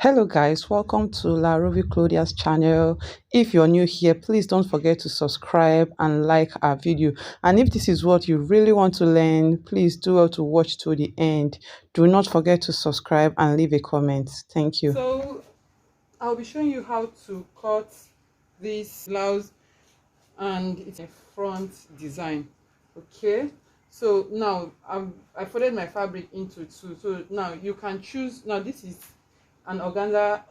Hello guys, welcome to La Ruby Claudia's channel. If you're new here, please don't forget to subscribe and like our video. And if this is what you really want to learn, please do well to watch to the end. Do not forget to subscribe and leave a comment. Thank you. So I'll be showing you how to cut this blouse and it's a front design. Okay, so now I folded my fabric into two, so now you can choose. Now this is an organza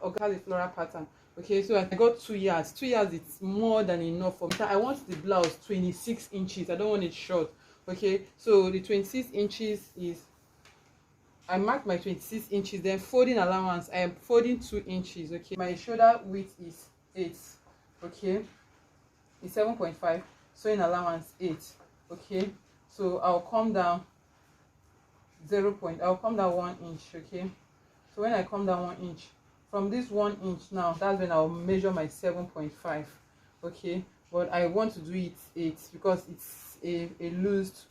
floral pattern. Okay, so I got 2 yards. 2 yards, it's more than enough for me. I want the blouse 26 inches. I don't want it short. Okay, so the 26 inches is, I marked my 26 inches. Then folding allowance, I am folding 2 inches. Okay, my shoulder width is 8. Okay, it's 7.5. Sewing allowance 8. Okay, so I'll come down I'll come down 1 inch. Okay, so when I come down 1 inch, from this 1 inch now, that's when I'll measure my 7.5. Okay, but I want to do it 8 because it's a loosed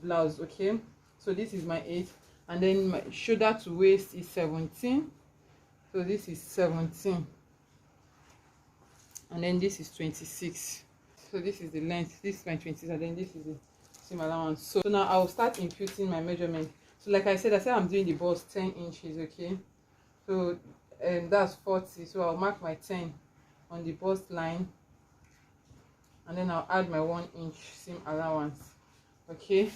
blouse. Okay, so this is my 8, and then my shoulder to waist is 17. So this is 17, and then this is 26. So this is the length, this is my 26, and then this is the seam allowance. So now I'll start imputing my measurement. So like I said I'm doing the bust 10 inches. Okay, so that's 40. So I'll mark my 10 on the bust line, and then I'll add my 1 inch seam allowance. Okay,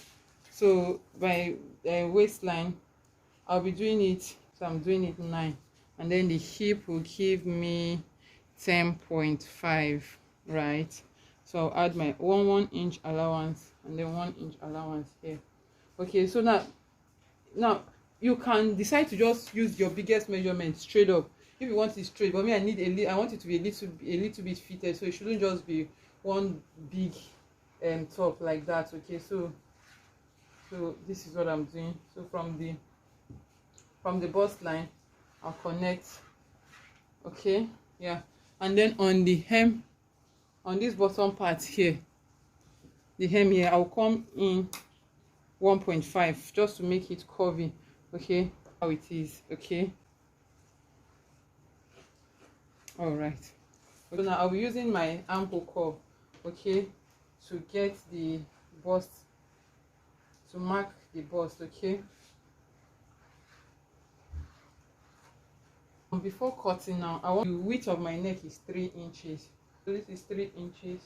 so my waistline, I'll be doing it, so I'm doing it 9, and then the hip will give me 10.5, right? So I'll add my 1 inch allowance and then 1 inch allowance here. Okay, so now you can decide to just use your biggest measurement straight up if you want it straight, but me, I want it to be a little bit fitted, so it shouldn't just be one big top like that. Okay, so this is what I'm doing. So from the bust line, I'll connect. Okay, yeah, and then on the hem, on this bottom part here, the hem here, I'll come in 1.5 just to make it curvy. Okay, how it is. Okay, all right. So now I'll be using my armhole curve, okay, to get the bust, to mark the bust. Okay, before cutting, now I want the width of my neck is 3 inches. So this is 3 inches.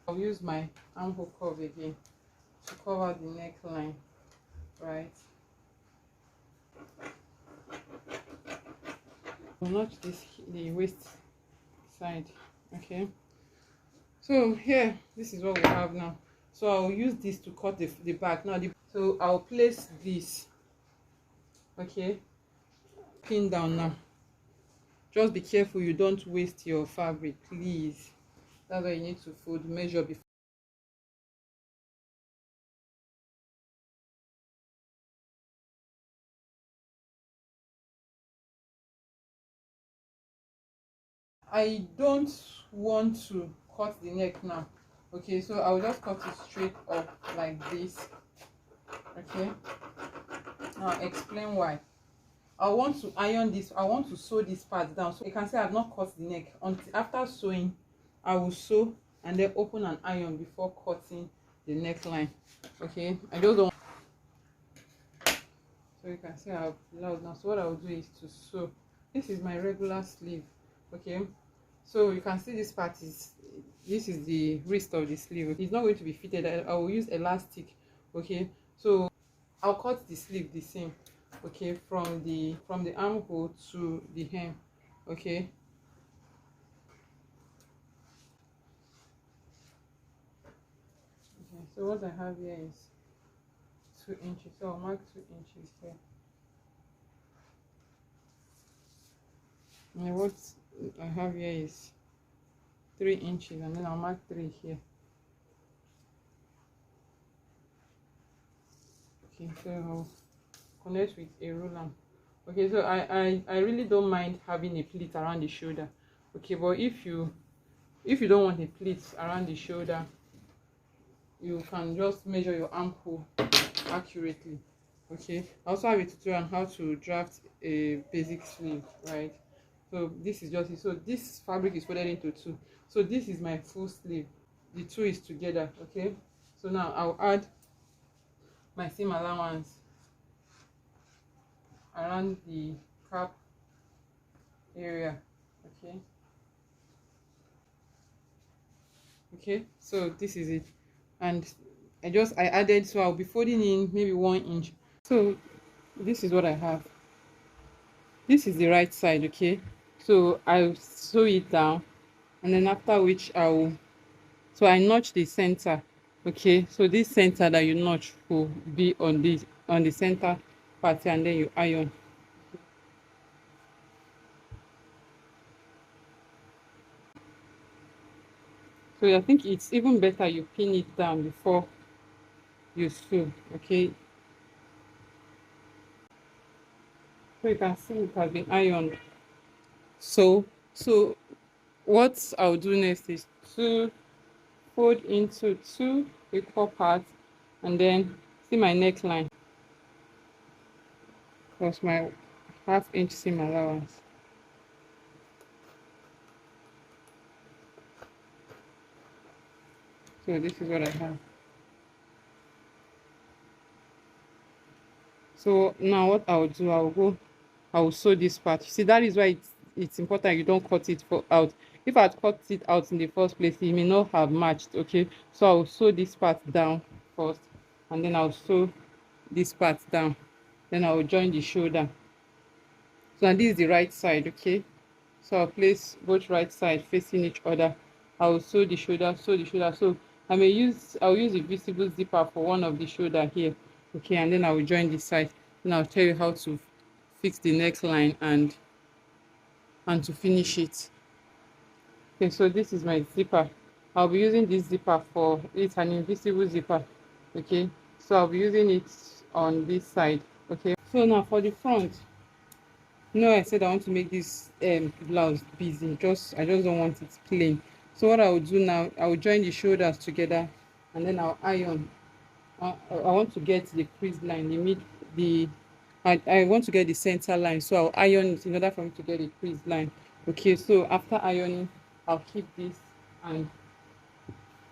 I'll use my armhole curve again to cover the neckline, right? I'll notch the waist side. Okay, so here, this is what we have now. So I'll use this to cut the back. Now so I'll place this, okay, pin down. Now just be careful you don't waste your fabric, please. That's why you need to fold, measure before. I don't want to cut the neck now. Okay, so I'll just cut it straight up like this. Okay, now I'll explain why. I want to iron this, I want to sew this part down, so you can say I've not cut the neck. Until after sewing, I will sew and then open and iron before cutting the neckline. Okay, I just don't. So you can see I've loud now. So what I will do is to sew. This is my regular sleeve. Okay, so you can see this part is, this is the wrist of the sleeve. It's not going to be fitted. I will use elastic. Okay, so I'll cut the sleeve the same. Okay, from the armhole to the hem. Okay, so what I have here is 2 inches, so I'll mark 2 inches here. And what I have here is 3 inches, and then I'll mark 3 here. Okay, so I'll connect with a ruler. Okay, so I really don't mind having a pleat around the shoulder. Okay, but if you don't want a pleat around the shoulder, you can just measure your armhole accurately. Okay, I also have a tutorial on how to draft a basic sleeve, right? So this is just it. So this fabric is folded into two. So this is my full sleeve. The two is together. Okay, so now I'll add my seam allowance around the cap area. Okay, okay, so this is it. And I added, so I'll be folding in maybe 1 inch. So this is what I have. This is the right side. Okay, so I'll sew it down, and then after which I notch the center. Okay, so this center that you notch will be on the center part, and then you iron. So I think it's even better you pin it down before you sew. Okay, so you can see it has been ironed. So what I'll do next is to fold into two equal parts, and then see my neckline plus my ½ inch seam allowance. So this is what I have. So now what I'll do, I'll sew this part. You see, that is why it's important you don't cut it for out. If I'd cut it out in the first place, it may not have matched. Okay, so I'll sew this part down first, and then I'll sew this part down, then I'll join the shoulder. So now this is the right side. Okay, so I'll place both right side facing each other. I'll sew the shoulder, so I'll use a visible zipper for one of the shoulder here. Okay, and then I will join this side. Then I'll tell you how to fix the neckline and to finish it. Okay, so this is my zipper. I'll be using this zipper for, it's an invisible zipper. Okay, so I'll be using it on this side. Okay, so now for the front, I said I want to make this blouse busy. I just don't want it plain. So what I will do now, I will join the shoulders together, and then I'll iron. I want to get the crease line, the I want to get the center line, so I'll iron it in order for me to get the crease line. Okay, so after ironing, I'll keep this, and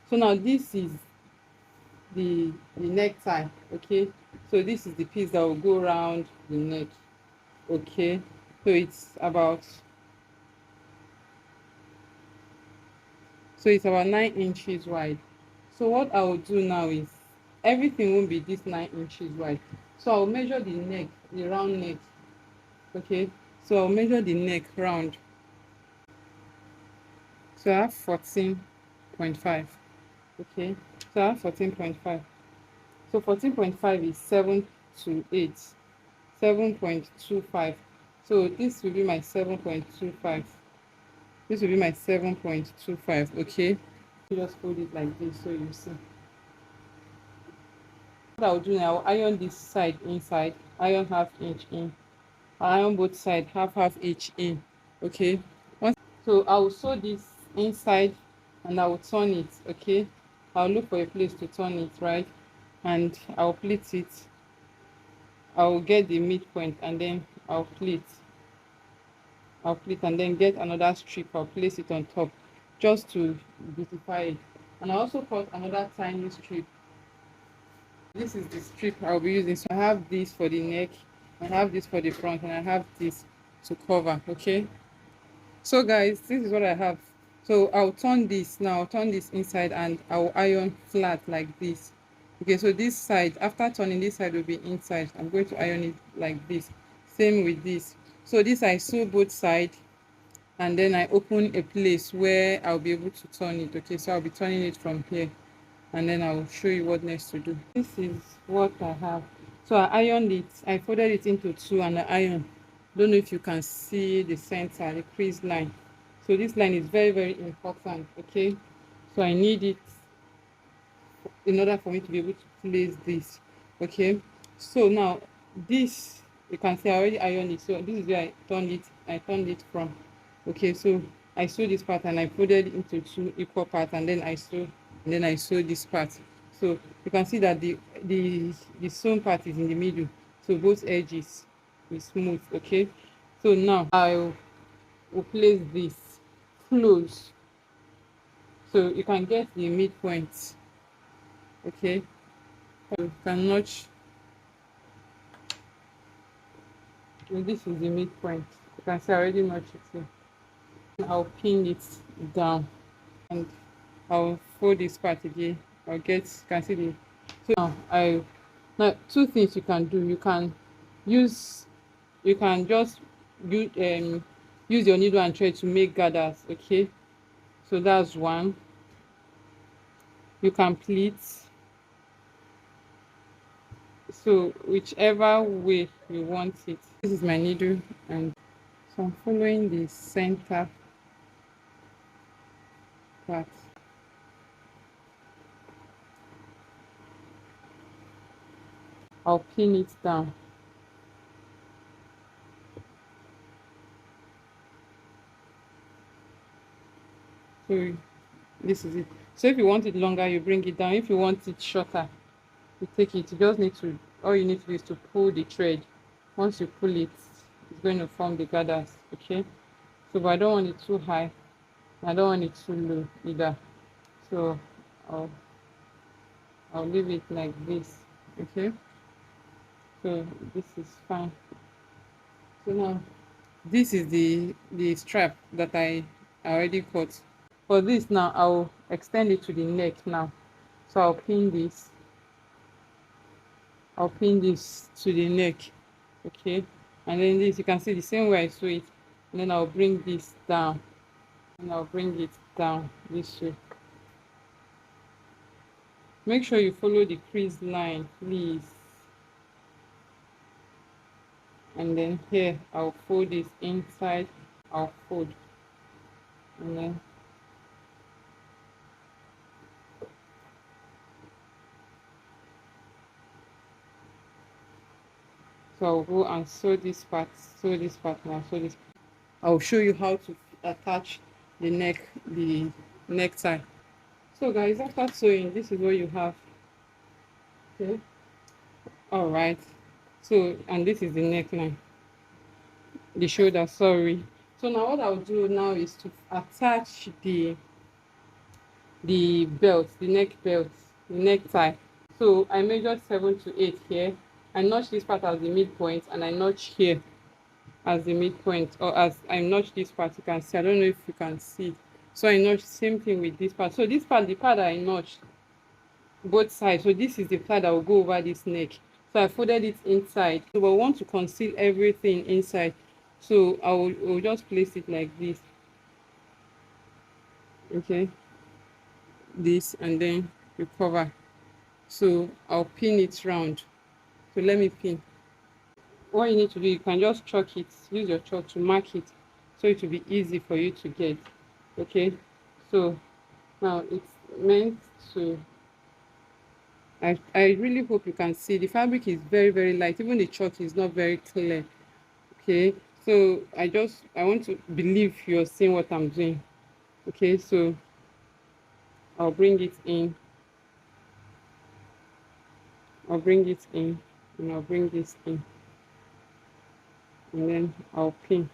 so now this is the necktie. Okay, so this is the piece that will go around the neck. Okay, so it's about 9 inches wide. So what I will do now is everything won't be this 9 inches wide. So I'll measure the neck, the round neck. Okay, so I'll measure the neck round. So I have 14.5. Okay, so I have 14.5. So 14.5 is 7 to 8, 7.25. So this will be my 7.25. This will be my 7.25. Okay, so just hold it like this so you see. What I'll do now, I'll iron this side inside, iron ½ inch in, iron both side ½ inch in. Okay, so I will sew this inside and I will turn it. Okay, I'll look for a place to turn it, right, and I'll pleat it. I'll get the midpoint, and then I'll pleat and then get another strip. I'll place it on top just to beautify it. And I also cut another tiny strip. This is the strip I'll be using. So I have this for the neck, I have this for the front, and I have this to cover. Okay, so guys, this is what I have. So I'll turn this now, I'll turn this inside, and I'll iron flat like this. Okay, so this side, after turning, this side will be inside. I'm going to iron it like this. Same with this. So this, I sew both sides, and then I open a place where I'll be able to turn it. Okay, so I'll be turning it from here, and then I'll show you what next to do. This is what I have. So I ironed it, I folded it into two, and I iron. Don't know if you can see the center, the crease line. So this line is very, very important. Okay, so I need it in order for me to be able to place this. Okay, so now this, you can see I already ironed it. So this is where I turned it from. Okay, so I sew this part and I folded it into two equal parts, and then I sew this part. So you can see that the sewn part is in the middle, so both edges will smooth. Okay, so now I will place this close so you can get the midpoint. Okay, so you can notch. So this is the midpoint. You can see I already notched it here. I'll pin it down and I'll fold this part again. I'll get, you can see the, so now two things you can do. You can use, you can just use use your needle and thread to make gathers. Okay, so that's one. You can pleat, so whichever way you want it. This is my needle, and so I'm following the center part. I'll pin it down. So this is it. So if you want it longer, you bring it down. If you want it shorter, you take it. You just need to, all you need to do is to pull the thread. Once you pull it, it's going to form the gathers. Okay, so but I don't want it too high, I don't want it too low either, so i'll I'll leave it like this. Okay, so this is fine. So now this is the strap that I already cut. For this now, I'll extend it to the neck now. So I'll pin this to the neck. Okay, and then this, you can see the same way I sew it, and then I'll bring this down, and I'll bring it down this way. Make sure you follow the crease line, please. And then here I'll fold this inside, I'll fold, and then so I'll go and sew this part now, sew this. I'll show you how to attach the necktie. So guys, after sewing, this is what you have. Okay, all right, so and this is the neckline, the shoulder, sorry. So now what I'll do now is to attach the belt, the neck belt, the necktie. So I measured 7 to 8 here. I notched this part as the midpoint, and I notch here as the midpoint, or as I notch this part. You can see, I don't know if you can see. So I notched same thing with this part. So this part, the part that I notched both sides, so this is the part that will go over this neck. So I folded it inside. So I want to conceal everything inside, so I will just place it like this. Okay, this, and then you cover. So I'll pin it round. So let me pin. What you need to do, you can just chalk it, use your chalk to mark it, so it will be easy for you to get. Okay, so now it's meant to, I really hope you can see the fabric is very light. Even the chalk is not very clear. Okay, so I want to believe you're seeing what I'm doing. Okay, so I'll bring it in, I'll bring it in, and I'll bring this in, and then I'll pin.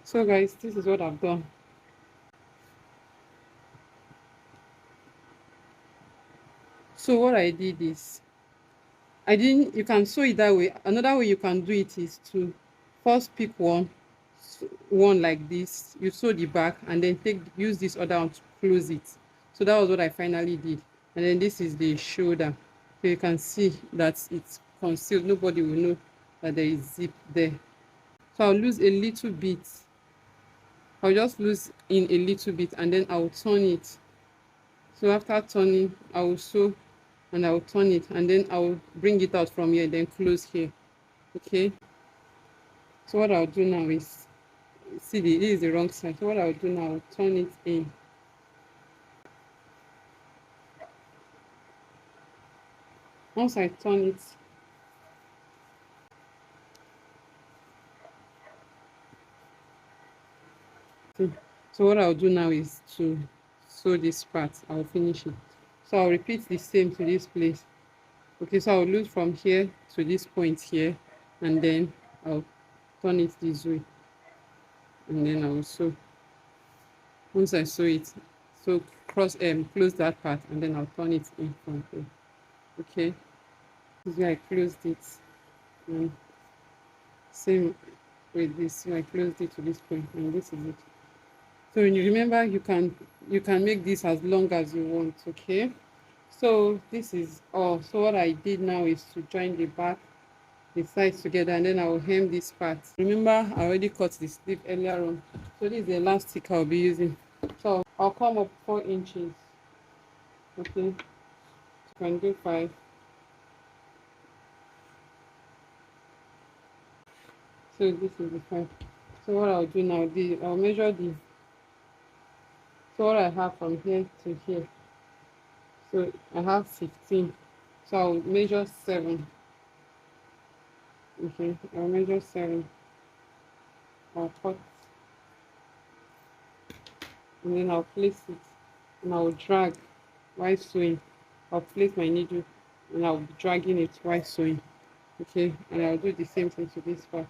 So guys, this is what I've done. So what I did is, I didn't, you can sew it that way. Another way you can do it is to first pick one like this, you sew the back, and then use this other one to close it. So that was what I finally did. And then this is the shoulder, so you can see that it's concealed. Nobody will know that there is zip there. So I'll lose a little bit, I'll just lose in a little bit, and then I'll turn it. So after turning, I will sew and I'll turn it, and then I'll bring it out from here, then close here. Okay, so what I'll do now is, see, this is the wrong side. So what I'll do now, I'll turn it in. Once I turn it, so what I'll do now is to sew this part. I'll finish it. So I'll repeat the same to this place. Okay, so I'll loop from here to this point here, and then I'll turn it this way, and then I'll sew. Once I sew it, so close that part, and then I'll turn it in from here. Okay, this is where I closed it, and same with this. So I closed it to this point, and this is it. So when you remember, you can make this as long as you want. Okay, so this is all. So what I did now is to join the back, the sides together, and then I will hem this part. Remember, I already cut the sleeve earlier on, so this is the elastic I'll be using. So I'll come up 4 inches. Okay, you can do 5. So this is the 5. So what I'll do now, I'll measure the, so what I have from here to here, so I have 15, so I'll measure 7. Okay, I'll measure 7. I'll cut, and then I'll place it, and I'll drag while sewing. I'll place my needle, and I'll be dragging it while sewing. Okay, and I'll do the same thing to this part.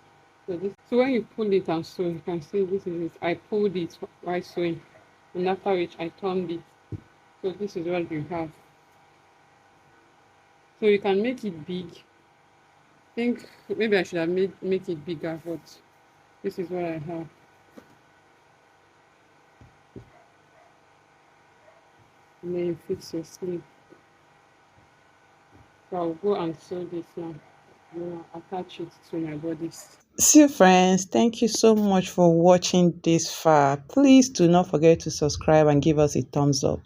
So when you pull it and sew, you can see this is it. I pulled it while sewing, and after which I turned it. So this is what you have. So you can make it big. I think maybe I should have make it bigger, but this is what I have. And then you fix your sleeve. So I'll go and sew this now. Attach it to my bodice. So, friends, thank you so much for watching this far. Please do not forget to subscribe and give us a thumbs up.